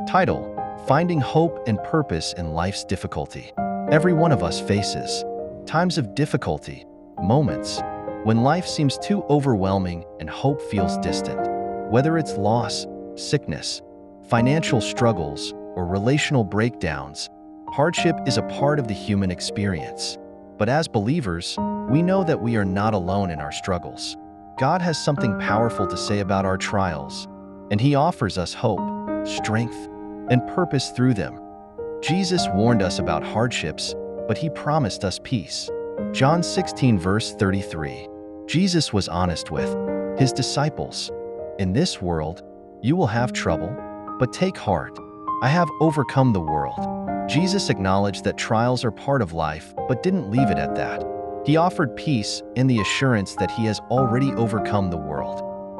Title: Finding Hope and Purpose in Life's Difficulty. Every one of us faces times of difficulty, moments when life seems too overwhelming and hope feels distant. Whether it's loss, sickness, financial struggles, or relational breakdowns, hardship is a part of the human experience. But as believers, we know that we are not alone in our struggles. God has something powerful to say about our trials, and He offers us hope, strength, and purpose through them. Jesus warned us about hardships, but He promised us peace. John 16 verse 33. Jesus was honest with His disciples. In this world, you will have trouble, but take heart. I have overcome the world. Jesus acknowledged that trials are part of life, but didn't leave it at that. He offered peace in the assurance that He has already overcome the world.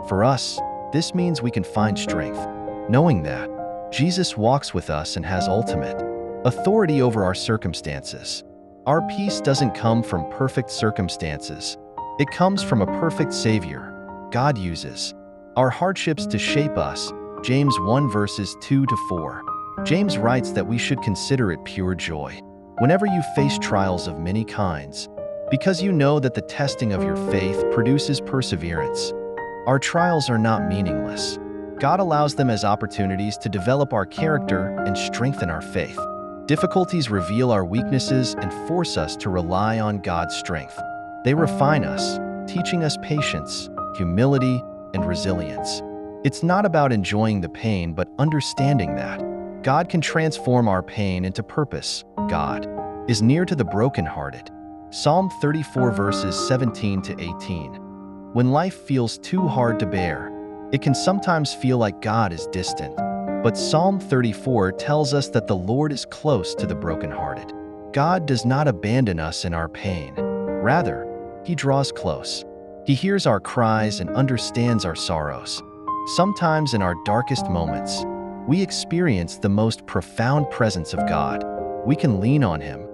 For us, this means we can find strength, knowing that Jesus walks with us and has ultimate authority over our circumstances. Our peace doesn't come from perfect circumstances. It comes from a perfect Savior. God uses our hardships to shape us. James 1 verses 2 to 4. James writes that we should consider it pure joy whenever you face trials of many kinds, because you know that the testing of your faith produces perseverance. Our trials are not meaningless. God allows them as opportunities to develop our character and strengthen our faith. Difficulties reveal our weaknesses and force us to rely on God's strength. They refine us, teaching us patience, humility, and resilience. It's not about enjoying the pain, but understanding that God can transform our pain into purpose. God is near to the brokenhearted. Psalm 34 verses 17 to 18. When life feels too hard to bear, it can sometimes feel like God is distant. But Psalm 34 tells us that the Lord is close to the brokenhearted. God does not abandon us in our pain. Rather, He draws close. He hears our cries and understands our sorrows. Sometimes in our darkest moments, we experience the most profound presence of God. We can lean on Him,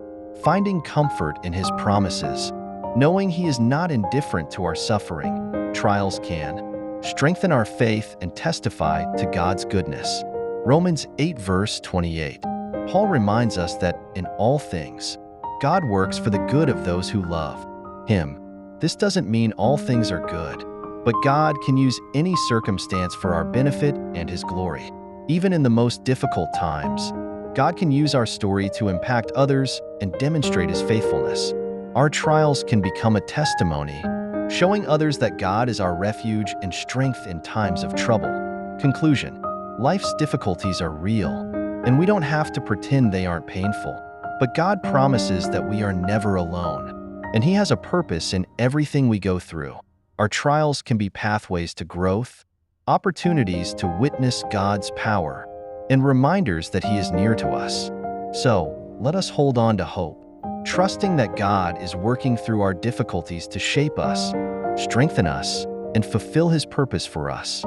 finding comfort in His promises, knowing He is not indifferent to our suffering. Trials can strengthen our faith and testify to God's goodness. Romans 8 verse 28. Paul reminds us that in all things, God works for the good of those who love Him. This doesn't mean all things are good, but God can use any circumstance for our benefit and His glory. Even in the most difficult times, God can use our story to impact others and demonstrate His faithfulness. Our trials can become a testimony, showing others that God is our refuge and strength in times of trouble. Conclusion: life's difficulties are real, and we don't have to pretend they aren't painful. But God promises that we are never alone, and He has a purpose in everything we go through. Our trials can be pathways to growth, opportunities to witness God's power, and reminders that He is near to us. So, let us hold on to hope, trusting that God is working through our difficulties to shape us, strengthen us, and fulfill His purpose for us.